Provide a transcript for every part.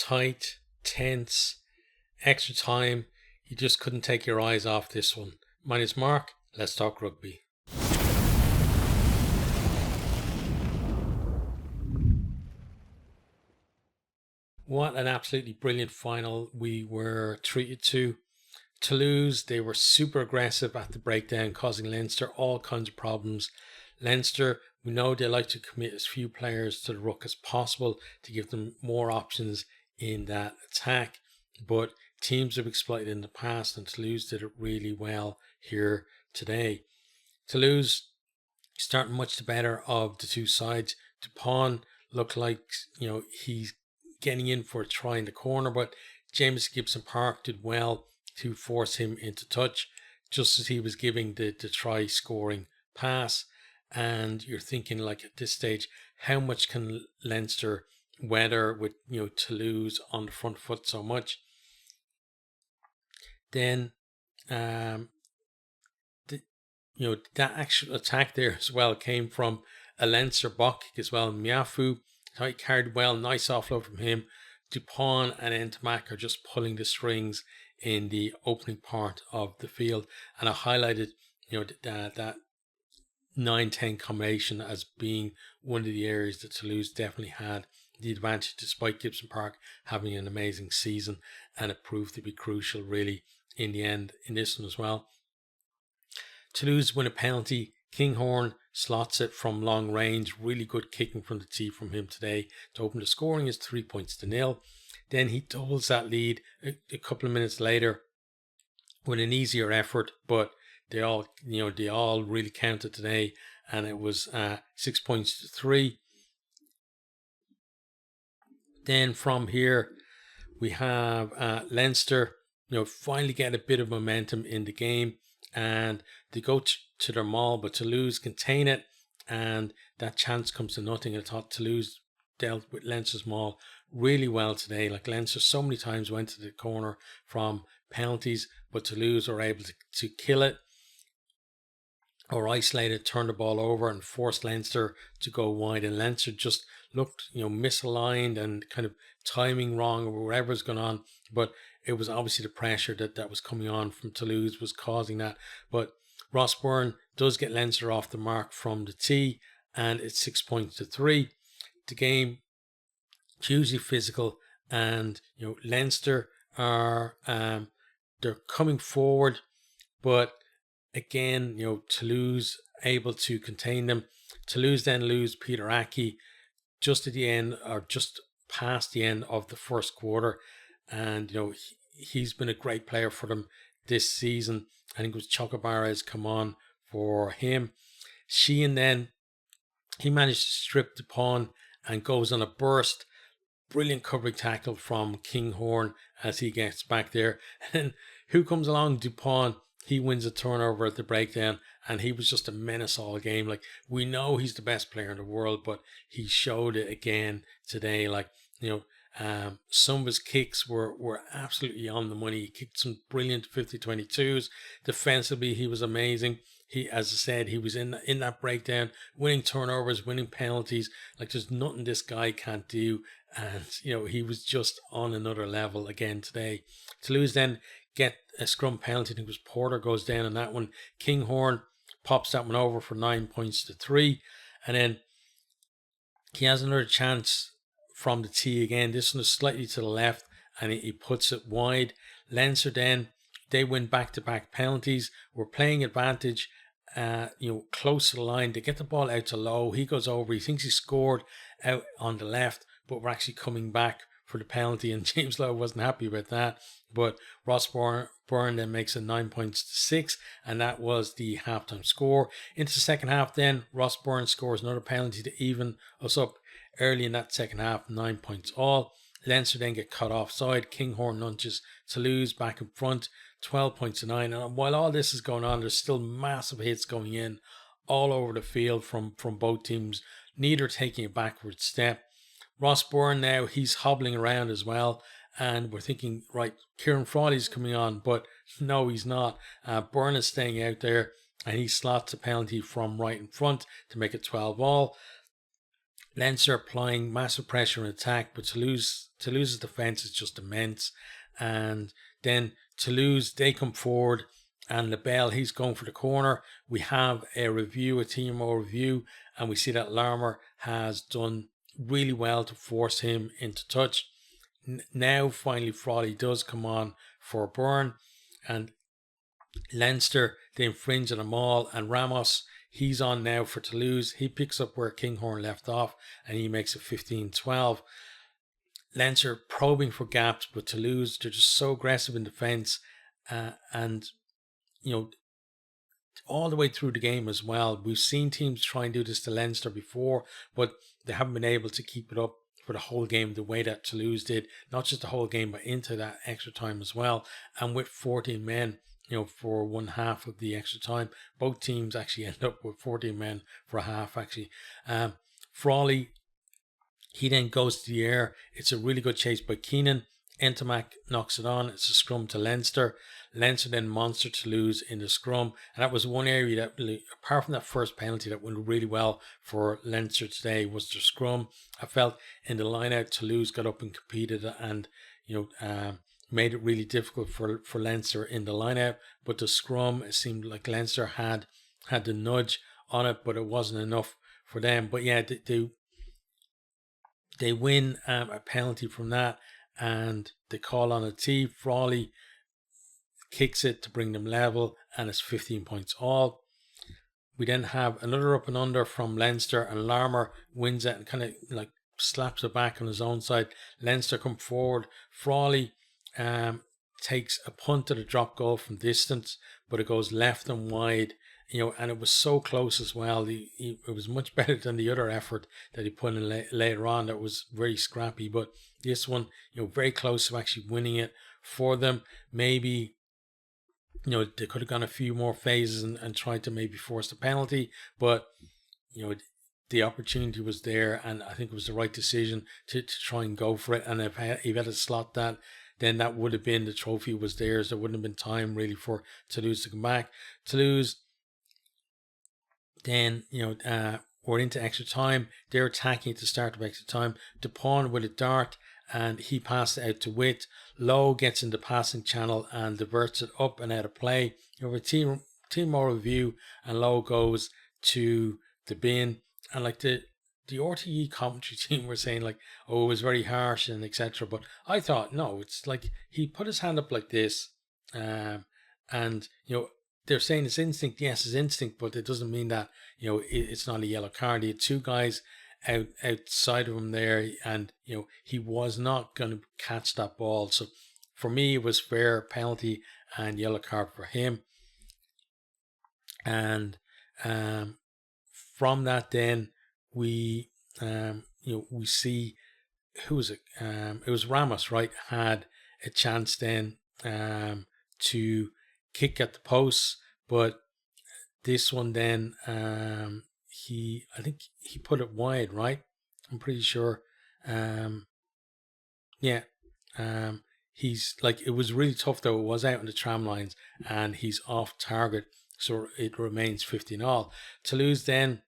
tight, tense, extra time. You just couldn't take your eyes off this one. My name's Mark. Let's talk rugby. What an absolutely brilliant final we were treated to. Toulouse, they were super aggressive at the breakdown, causing Leinster all kinds of problems. Leinster, we know they like to commit as few players to the ruck as possible to give them more options in that attack. But teams have exploited in the past, and Toulouse did it really well here today. Toulouse starting much the better of the two sides. Dupont looked like, he's getting in for a try in the corner, but James Gibson Park did well to force him into touch just as he was giving the try scoring pass. And you're thinking, like, at this stage, how much can Leinster weather with Toulouse on the front foot so much? Then that actual attack there as well came from a Leinster buck as well. Miafu carried well, nice offload from him. Dupont and Entamac are just pulling the strings in the opening part of the field, and I highlighted that 9-10 combination as being one of the areas that Toulouse definitely had the advantage, despite Gibson Park having an amazing season, and it proved to be crucial really in the end in this one as well. Toulouse win a penalty. Kinghorn slots it from long range. Really good kicking from the tee from him today to open the scoring is 3-0. Then he doubles that lead a couple of minutes later with an easier effort, but they all really counted today, and it was 6-3. Then from here we have Leinster, finally get a bit of momentum in the game, and they go to their maul, but Toulouse contain it, and that chance comes to nothing. I thought Toulouse dealt with Leinster's maul really well today. Like, Leinster so many times went to the corner from penalties, but Toulouse were able to kill it or isolate it, turn the ball over and force Leinster to go wide. And Leinster just looked, misaligned and kind of timing wrong or whatever's going on. But it was obviously the pressure that was coming on from Toulouse was causing that. But Ross Byrne does get Leinster off the mark from the tee, and it's 6-3. The game hugely physical, and Leinster are they're coming forward, but again, Toulouse able to contain them. Toulouse then lose Peter Aki just at the end, or just past the end of the first quarter, and he's been a great player for them this season. I think it was Chocobara has come on for him. Sheehan then, he managed to strip Dupont and goes on a burst. Brilliant covering tackle from Kinghorn as he gets back there. And who comes along? Dupont. He wins a turnover at the breakdown, and he was just a menace all game. Like, we know he's the best player in the world, but he showed it again today. Like, some of his kicks were absolutely on the money. He kicked some brilliant 50-22s. Defensively, he was amazing. He, as I said, he was in that breakdown, winning turnovers, winning penalties. Like, there's nothing this guy can't do. And, he was just on another level again today. Toulouse then get a scrum penalty. I think it was Porter goes down on that one. Kinghorn pops that one over for 9-3. And then he has another chance from the tee again. This one is slightly to the left, and he puts it wide. Leinster then, they win back-to-back penalties. We're playing advantage, close to the line. They get the ball out to Lowe. He goes over. He thinks he scored out on the left, but we're actually coming back for the penalty, and James Lowe wasn't happy about that. But Ross Byrne then makes it 9-6, and that was the halftime score. Into the second half then, Ross Byrne scores another penalty to even us up early in that second half, 9 points all. Leinster then get cut offside. Kinghorn nudges Toulouse back in front, 12-9. And while all this is going on, there's still massive hits going in all over the field from both teams, neither taking a backward step. Ross Byrne now, he's hobbling around as well, and we're thinking, right, Kieran Frawley's coming on, but no, he's not. Byrne is staying out there, and he slots a penalty from right in front to make it 12 all. Leinster applying massive pressure and attack, but Toulouse's defence is just immense. And then Toulouse, they come forward, and LaBelle, he's going for the corner. We have a TMO review, and we see that Larmour has done really well to force him into touch. Now, finally, Frawley does come on for a burn, and Leinster, they infringe on them all, and Ramos, he's on now for Toulouse. He picks up where Kinghorn left off, and he makes it 15-12. Leinster probing for gaps, but Toulouse, they're just so aggressive in defence, and all the way through the game as well. We've seen teams try and do this to Leinster before, but they haven't been able to keep it up for the whole game the way that Toulouse did. Not just the whole game, but into that extra time as well. And with 14 men, for one half of the extra time, both teams actually end up with 14 men for a half, actually. Frawley, he then goes to the air. It's a really good chase by Keenan. Entomac knocks it on. It's a scrum to Leinster. Leinster then monster Toulouse in the scrum. And that was one area that, really, apart from that first penalty, that went really well for Leinster today was the scrum. I felt in the line-out, Toulouse got up and competed and, made it really difficult for Leinster in the line-out. But the scrum, it seemed like Leinster had the nudge on it, but it wasn't enough for them. But yeah, they win a penalty from that, and they call on a tee. Frawley kicks it to bring them level, and it's 15 points all. We then have another up and under from Leinster, and Larmour wins it and kind of like slaps it back on his own side. Leinster come forward. Frawley takes a punt at a drop goal from distance, but it goes left and wide. And it was so close as well. It was much better than the other effort that he put in later on. That was very scrappy. But this one, very close to actually winning it for them. Maybe, they could have gone a few more phases and tried to maybe force the penalty. But, the opportunity was there, and I think it was the right decision to try and go for it. And if he had to slot that, then that would have been, the trophy was theirs. There wouldn't have been time really for Toulouse to come back. Toulouse, then, we're into extra time. They're attacking at the start of extra time. Dupont with a dart, and he passed it out to Witt. Lowe gets in the passing channel and diverts it up and out of play. Over team more review, and Lowe goes to the bin. And like the RTE commentary team were saying, like, oh, it was very harsh and etc. But I thought, no, it's like he put his hand up like this, and they're saying it's instinct. Yes, it's instinct, but it doesn't mean that it's not a yellow card. He had two guys outside of him there, and he was not going to catch that ball. So for me, it was fair penalty and yellow card for him. And from that, then we we see, who was it? It was Ramos, right? Had a chance then to kick at the post, but this one then I think he put it wide, right? I'm pretty sure. He's like, it was really tough though. It was out on the tram lines, and he's off target, so it remains 15-all. Toulouse then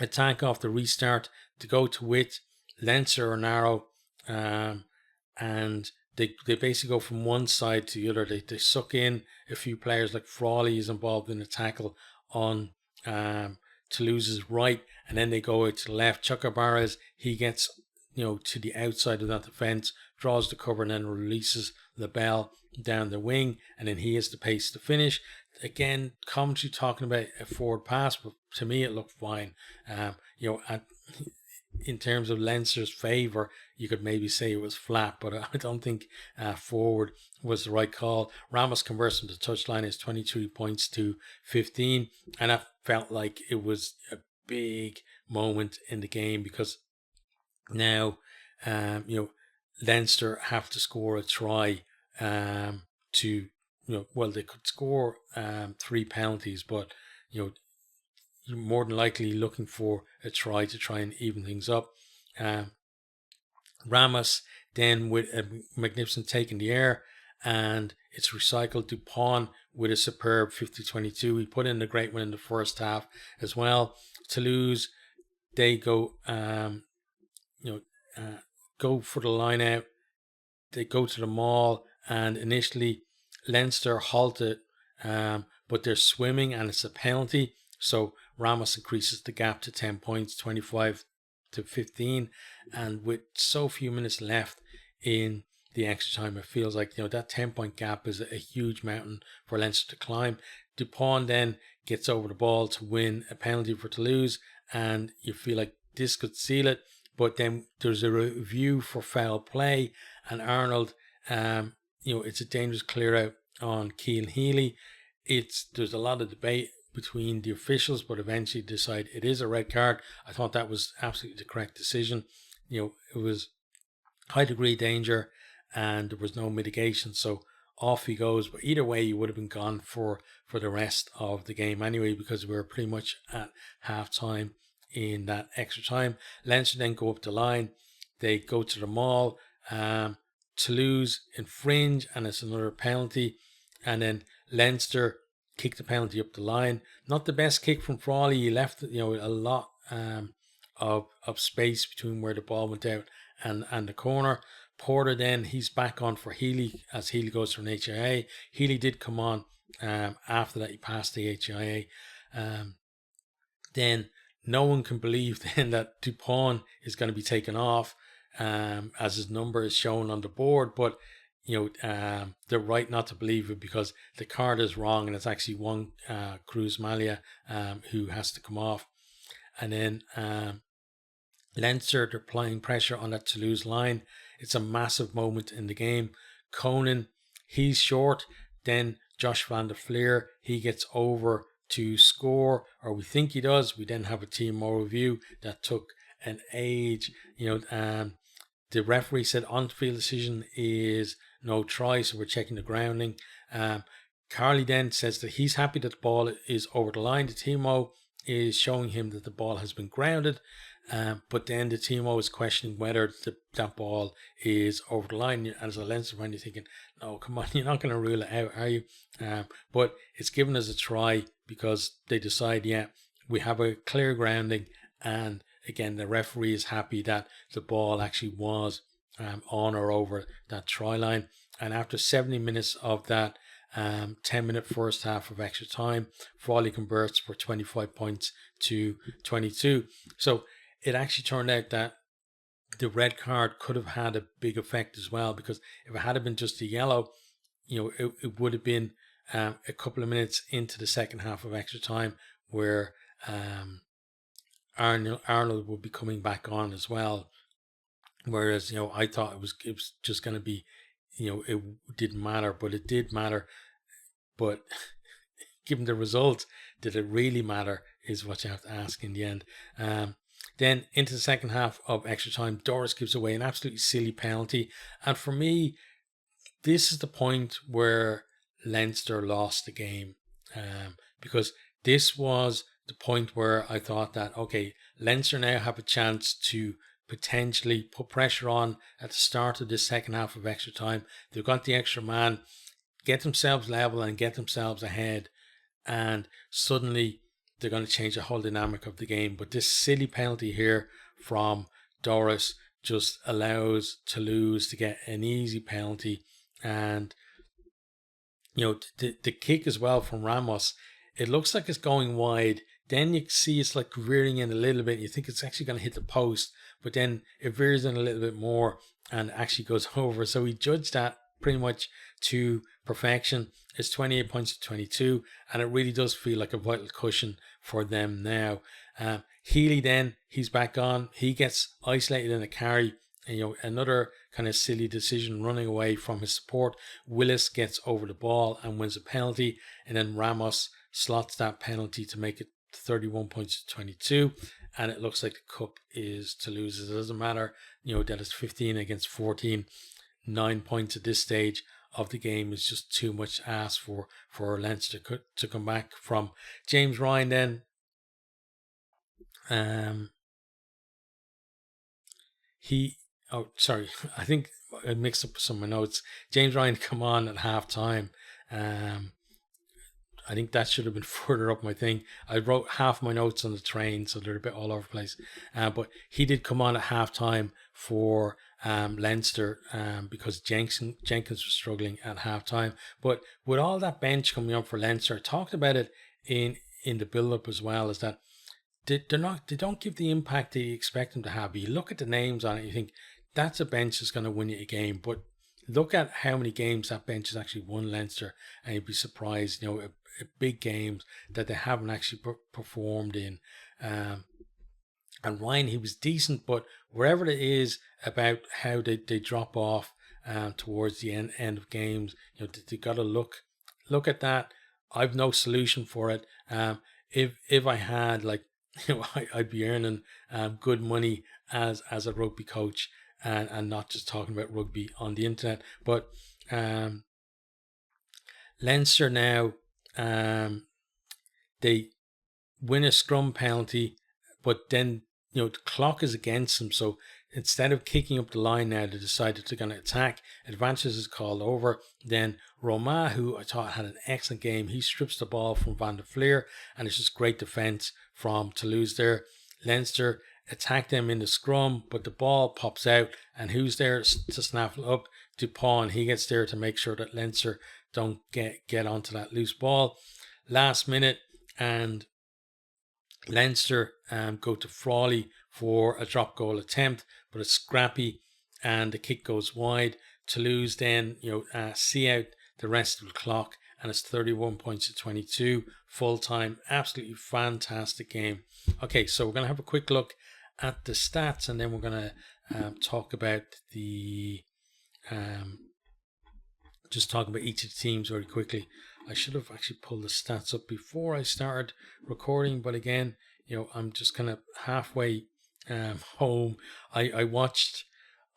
attack off the restart to go to Witt. Leinster are narrow, and they basically go from one side to the other. They suck in a few players, like Frawley is involved in a tackle on Toulouse's right, and then they go out to the left. Chukabarez, he gets to the outside of that defence, draws the cover, and then releases LaBelle down the wing, and then he has the pace to finish. Again, commentary talking about a forward pass, but to me it looked fine. In terms of Leinster's favour, you could maybe say it was flat, but I don't think forward was the right call. Ramos converts from the touchline is 23 points to 15, and I felt like it was a big moment in the game, because now Leinster have to score a try to they could score 3 penalties, but you're more than likely looking for a try to try and even things up. Ramos then with a magnificent take in the air, and it's recycled. Dupont with a superb 50-22. He put in a great one in the first half as well. Toulouse, they go, go for the line out. They go to the maul, and initially Leinster halted, but they're swimming and it's a penalty. So Ramos increases the gap to 10 points, 25 to 15. And with so few minutes left in the extra time, it feels like, that 10-point gap is a huge mountain for Leinster to climb. Dupont then gets over the ball to win a penalty for Toulouse, and you feel like this could seal it. But then there's a review for foul play, and Arnold, it's a dangerous clear out on Keane Healy. There's a lot of debate between the officials, but eventually decide it is a red card. I thought that was absolutely the correct decision. It was high degree danger and there was no mitigation, so off he goes. But either way, he would have been gone for the rest of the game anyway, because we were pretty much at half time in that extra time. Leinster then go up the line, they go to the maul, Toulouse infringe and it's another penalty, and then Leinster kick the penalty up the line. Not the best kick from Frawley. He left a lot of space between where the ball went out and the corner. Porter then, he's back on for Healy as Healy goes for an HIA. Healy did come on after that. He passed the HIA. Then no one can believe then that Dupont is going to be taken off as his number is shown on the board, but they're right not to believe it because the card is wrong and it's actually one Cruz Malia who has to come off. And then Leinster, they're applying pressure on that Toulouse line. It's a massive moment in the game. Conan, he's short. Then Josh van der Fleer, he gets over to score, or we think he does. We then have a TMO review that took an age. The referee said on-field decision is no try, so we're checking the grounding. Carley then says that he's happy that the ball is over the line. The TMO is showing him that the ball has been grounded, but then the TMO is questioning whether that ball is over the line. And as a Leinster fan, you're thinking, no, come on, you're not going to rule it out, are you? But it's given as a try because they decide, we have a clear grounding, and again, the referee is happy that the ball actually was on or over that try line. And after 70 minutes of that 10-minute first half of extra time, Frawley converts for 25 points to 22. So it actually turned out that the red card could have had a big effect as well, because if it had been just a yellow, it would have been a couple of minutes into the second half of extra time where Arnold would be coming back on as well. Whereas, I thought it was just going to be, it didn't matter, but it did matter. But given the result, did it really matter is what you have to ask in the end. Then into the second half of extra time, Doris gives away an absolutely silly penalty. And for me, this is the point where Leinster lost the game, because this was the point where I thought that, okay, Leinster now have a chance to potentially put pressure on at the start of this second half of extra time. They've got the extra man, get themselves level and get themselves ahead, and suddenly they're going to change the whole dynamic of the game. But this silly penalty here from Doris just allows Toulouse to get an easy penalty. And the kick as well from Ramos, it looks like it's going wide. Then you see it's like rearing in a little bit. You think it's actually going to hit the post, but then it veers in a little bit more and actually goes over. So we judged that pretty much to perfection. It's 28 points to 22, and it really does feel like a vital cushion for them now. Healy then, he's back on. He gets isolated in a carry. And, another kind of silly decision, running away from his support. Willis gets over the ball and wins a penalty, and then Ramos slots that penalty to make it 31 points to 22, and it looks like the cup is Toulouse's. It doesn't matter, that it's 15 against 14. 9 points at this stage of the game is just too much to ask for Leinster to come back from. James Ryan then, I think I mixed up some of my notes. James Ryan come on at half time. I think that should have been further up my thing. I wrote half my notes on the train, so they're a bit all over the place. But he did come on at halftime for Leinster because Jenkins was struggling at halftime. But with all that bench coming up for Leinster, I talked about it in the build-up as well, is that they don't give the impact that you expect them to have. You look at the names on it, you think that's a bench that's going to win you a game, but look at how many games that bench has actually won Leinster, and you'd be surprised, big games that they haven't actually performed in. And Ryan, he was decent, but wherever it is about how they drop off towards the end of games, they got to look at that. I've no solution for it. If I had, like, I'd be earning good money as a rugby coach, and not just talking about rugby on the internet. But Leinster now, they win a scrum penalty, but then the clock is against them. So instead of kicking up the line now, they decided they're going to attack. Advantage is called over. Then Roma, who I thought had an excellent game, he strips the ball from Van der Fleer, and it's just great defence from Toulouse there. Leinster attack them in the scrum, but the ball pops out, and who's there to snap it up? Dupont. He gets there to make sure that Leinster don't get onto that loose ball. Last minute, and Leinster go to Frawley for a drop goal attempt, but it's scrappy and the kick goes wide. Toulouse then see out the rest of the clock, and it's 31 points to 22 full time. Absolutely fantastic game. Okay, so we're going to have a quick look at the stats, and then we're going to talk about the just talk about each of the teams very quickly. I should have actually pulled the stats up before I started recording, but again, I'm just kind of halfway home. I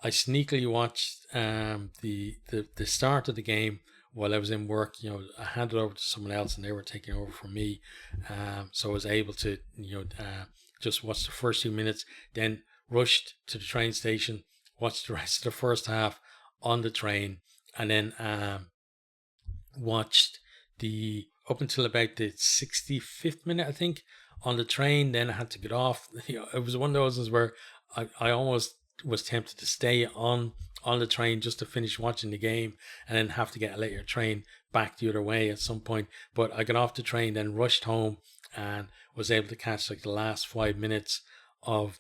sneakily watched the start of the game while I was in work. I handed over to someone else, and they were taking over from me. So I was able to just watch the first few minutes, then rushed to the train station, watched the rest of the first half on the train, and then watched up until about the 65th minute, I think, on the train. Then I had to get off. It was one of those where I almost was tempted to stay on the train just to finish watching the game, and then have to get a later train back the other way at some point. But I got off the train, then rushed home, and was able to catch like the last 5 minutes of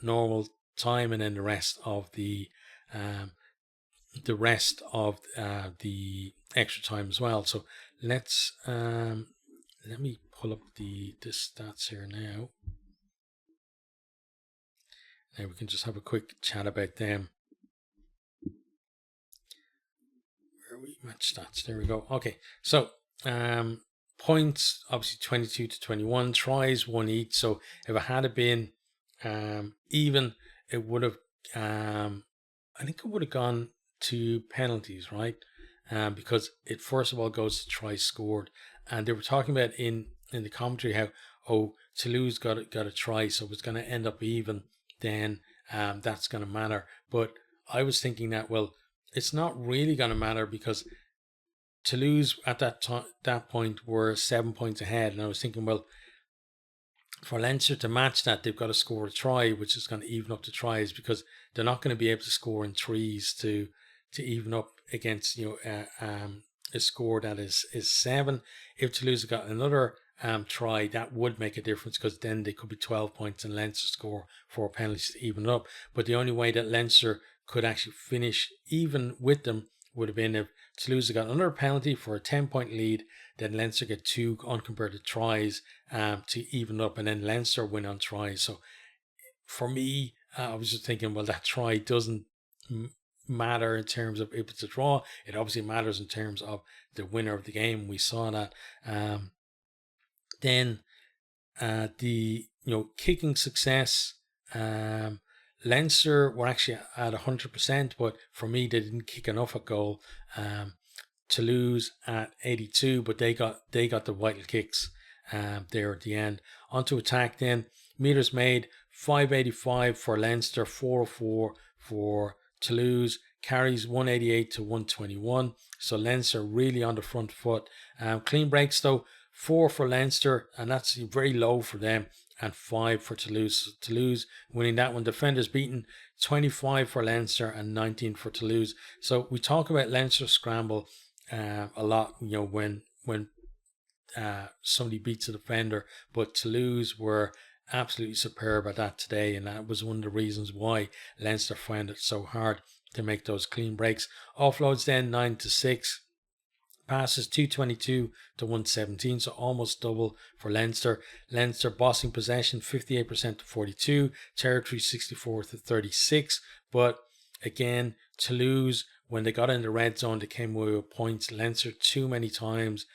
normal time, and then the rest of the extra time as well. So let me pull up the stats here now. Now we can just have a quick chat about them. Where are we? Match stats. There we go. Okay, so points obviously 22 to 21. Tries 1 each. So if it had been even, it would have I think it would have gone to penalties, right? Because it first of all goes to tries scored, and they were talking about in the commentary how Toulouse got a try, so it's going to end up even. Then that's going to matter. But I was thinking that, well, it's not really going to matter because Toulouse at that point were 7 points ahead, and I was thinking, well, for Leinster to match that, they've got to score a try, which is going to even up the tries, because they're not going to be able to score in threes to even up against a score that is 7. If Toulouse got another try, that would make a difference, because then they could be 12 points and Leinster score 4 penalties to even up. But the only way that Leinster could actually finish even with them would have been if Toulouse got another penalty for a 10-point lead, then Leinster get 2 unconverted tries to even up, and then Leinster win on tries. So for me, I was just thinking, well, that try doesn't matter in terms of if it's a draw. It obviously matters in terms of the winner of the game. We saw that. Then the kicking success, Leinster were actually at 100%, but for me they didn't kick enough at goal. Toulouse at 82, but they got the vital kicks there at the end. Onto attack then. Meters made 585 for Leinster, 404 for Toulouse. Carries 188 to 121. So Leinster really on the front foot. Clean breaks though, 4 for Leinster, and that's very low for them, and 5 for Toulouse. So Toulouse winning that one. Defenders beaten, 25 for Leinster and 19 for Toulouse. So we talk about Leinster scramble a lot, when somebody beats a defender, but Toulouse were absolutely superb at that today, and that was one of the reasons why Leinster found it so hard to make those clean breaks. Offloads then 9-6. Passes 222 to 117, so almost double for Leinster. Leinster bossing possession 58% to 42, territory 64 to 36. But again, Toulouse, when they got in the red zone, they came away with points. Leinster too many times,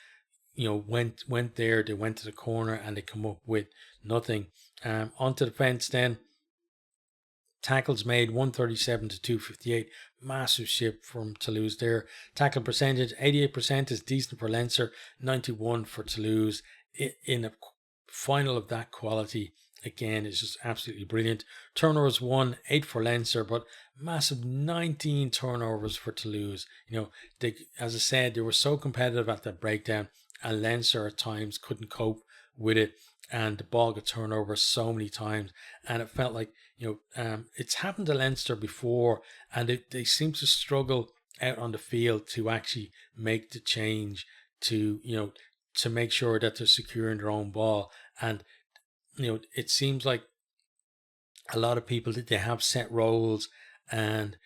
went there, they went to the corner and they come up with nothing. Onto defense then. Tackles made 137 to 258. Massive shift from Toulouse there. Tackle percentage 88% is decent for Leinster, 91 for Toulouse. In a final of that quality, again, it's just absolutely brilliant. Turnovers 1, 8 for Leinster, but massive 19 turnovers for Toulouse. They, as I said, they were so competitive at that breakdown, and Leinster at times couldn't cope with it, and the ball got turned over so many times, and it felt like it's happened to Leinster before, and they seem to struggle out on the field to actually make the change to make sure that they're securing their own ball. And it seems like a lot of people, that they have set roles and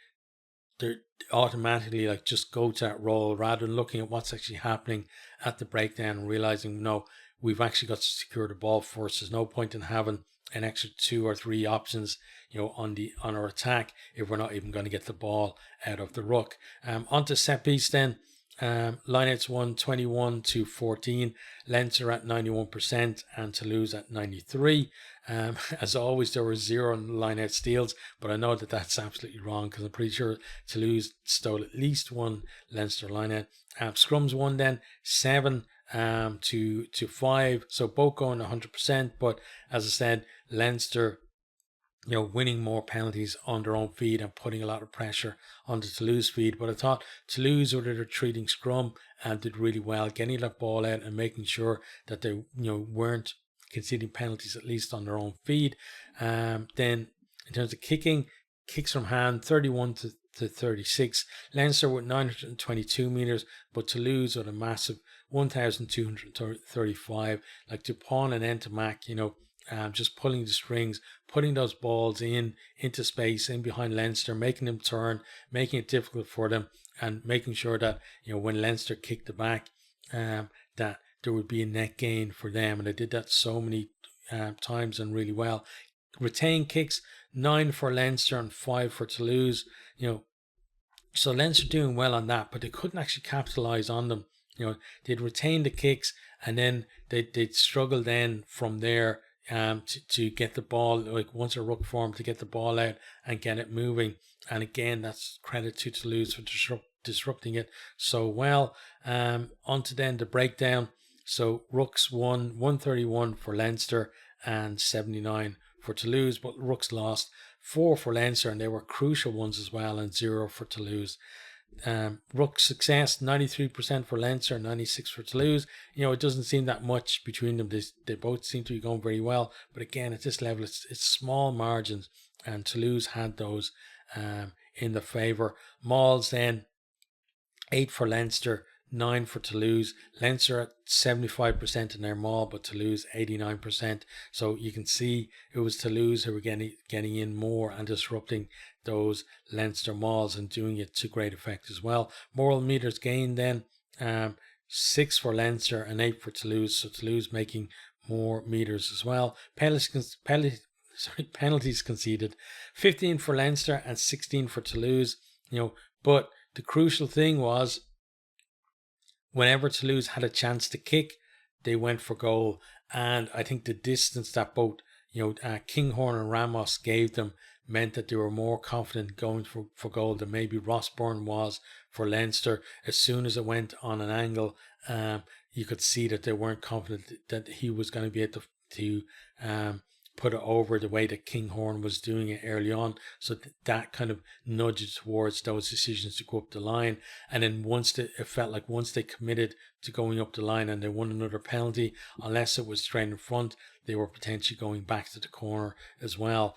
they're automatically like just go to that role rather than looking at what's actually happening at the breakdown and realizing, no, we've actually got to secure the ball first. There's no point in having an extra 2 or 3 options, on our attack if we're not even going to get the ball out of the ruck. Onto set piece then. Lineouts won 21 to 14. Leinster at 91% and Toulouse at 93. As always, there were 0 lineout steals, but I know that that's absolutely wrong because I'm pretty sure Toulouse stole at least 1 Leinster lineout. Scrums won then 7 to 5, so both going 100%. But as I said, Leinster, winning more penalties on their own feed and putting a lot of pressure on the Toulouse feed. But I thought Toulouse, with their retreating scrum, did really well, getting that ball out and making sure that they weren't conceding penalties, at least on their own feed. Then in terms of kicks from hand, 31 to 36. Leinster with 922 meters, but Toulouse with a massive 1,235. Like Dupont and Entamac, just pulling the strings, putting those balls into space in behind Leinster, making them turn, making it difficult for them, and making sure that when Leinster kicked the back, that there would be a net gain for them. And they did that so many times and really well. Retained kicks, 9 for Leinster and 5 for Toulouse. So Leinster doing well on that, but they couldn't actually capitalize on them. They'd retain the kicks, and then they'd struggle then from there to get the ball, like once a ruck form, to get the ball out and get it moving. And again, that's credit to Toulouse for disrupting it so well. Onto then the breakdown. So rucks won 131 for Leinster and 79 for Toulouse, but rucks lost 4 for Leinster, and they were crucial ones as well, and 0 for Toulouse. Ruck success 93% for Leinster, 96 for Toulouse. It doesn't seem that much between them. They both seem to be going very well, but again, at this level, it's small margins, and Toulouse had those in their favour. Mauls then 8 for Leinster, 9 for Toulouse. Leinster at 75% in their maul, but Toulouse 89%. So you can see it was Toulouse who were getting in more and disrupting those Leinster mauls and doing it to great effect as well. Moral meters gained then, 6 for Leinster and 8 for Toulouse. So Toulouse making more meters as well. Penalties conceded, 15 for Leinster and 16 for Toulouse. But the crucial thing was, whenever Toulouse had a chance to kick, they went for goal. And I think the distance that both Kinghorn and Ramos gave them meant that they were more confident going for goal than maybe Rossburn was for Leinster. As soon as it went on an angle, you could see that they weren't confident that he was going to be able to put it over the way that Kinghorn was doing it early on. So that kind of nudged towards those decisions to go up the line. And then it felt like once they committed to going up the line and they won another penalty, unless it was straight in front, they were potentially going back to the corner as well.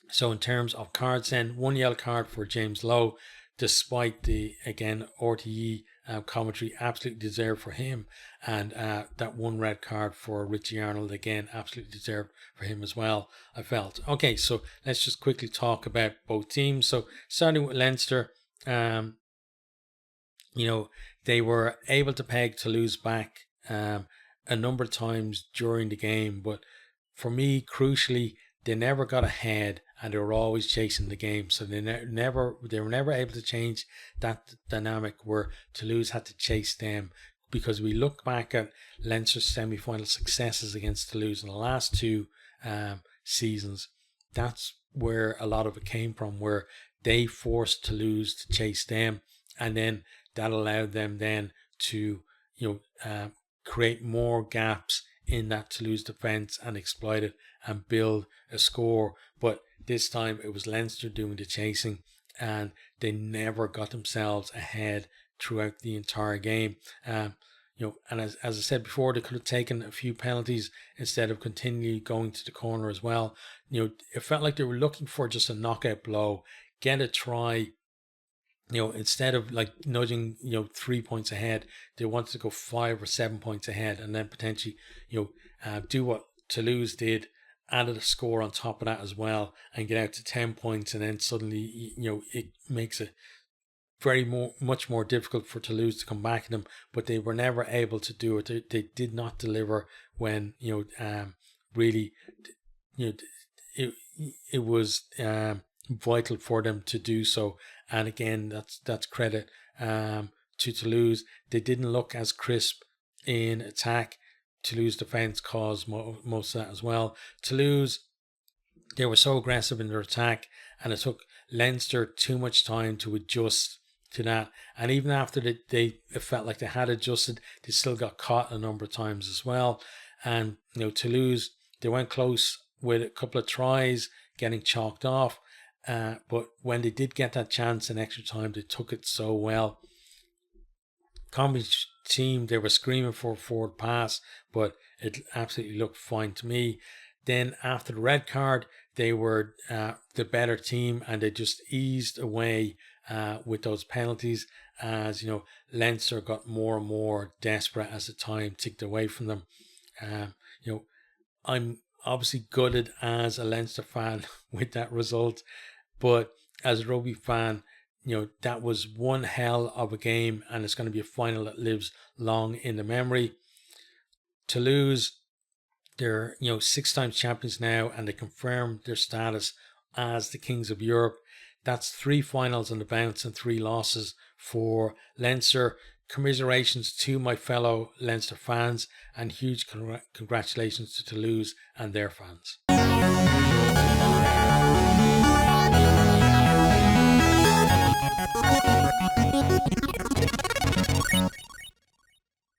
So in terms of cards then, one yellow card for James Lowe, despite the, again, RTE commentary absolutely deserved for him. And that one red card for Richie Arnold, again, absolutely deserved for him as well, I felt. Okay, so let's just quickly talk about both teams. So starting with Leinster, they were able to peg Toulouse back a number of times during the game. But for me, crucially, they never got ahead and they were always chasing the game. So they were never able to change that dynamic where Toulouse had to chase them. Because we look back at Leinster's semi-final successes against Toulouse in the last two seasons, that's where a lot of it came from, where they forced Toulouse to chase them, and then that allowed them then to create more gaps in that Toulouse defence and exploit it and build a score. But this time it was Leinster doing the chasing, and they never got themselves ahead throughout the entire game. And as I said before, they could have taken a few penalties instead of continually going to the corner as well. It felt like they were looking for just a knockout blow, get a try. Instead of like nudging, 3 points ahead, they wanted to go 5 or 7 points ahead, and then potentially, do what Toulouse did, added a score on top of that as well, and get out to 10 points, and then suddenly, it makes it much more difficult for Toulouse to come back at them. But they were never able to do it. They did not deliver when really, it was vital for them to do so. And again, that's credit to Toulouse. They didn't look as crisp in attack. Toulouse defence caused most of that as well. Toulouse, they were so aggressive in their attack, and it took Leinster too much time to adjust to that. And even after it felt like they had adjusted, they still got caught a number of times as well. And Toulouse, they went close with a couple of tries, getting chalked off. But when they did get that chance in extra time, they took it so well. Combi's team, they were screaming for a forward pass, but it absolutely looked fine to me. Then after the red card, they were the better team, and they just eased away with those penalties as Leinster got more and more desperate as the time ticked away from them. I'm obviously gutted as a Leinster fan with that result, but as a rugby fan, that was one hell of a game, and it's going to be a final that lives long in the memory. Toulouse, they're 6 times champions now, and they confirmed their status as the Kings of Europe. That's 3 finals on the bounce and 3 losses for Leinster. Commiserations to my fellow Leinster fans, and huge congratulations to Toulouse and their fans.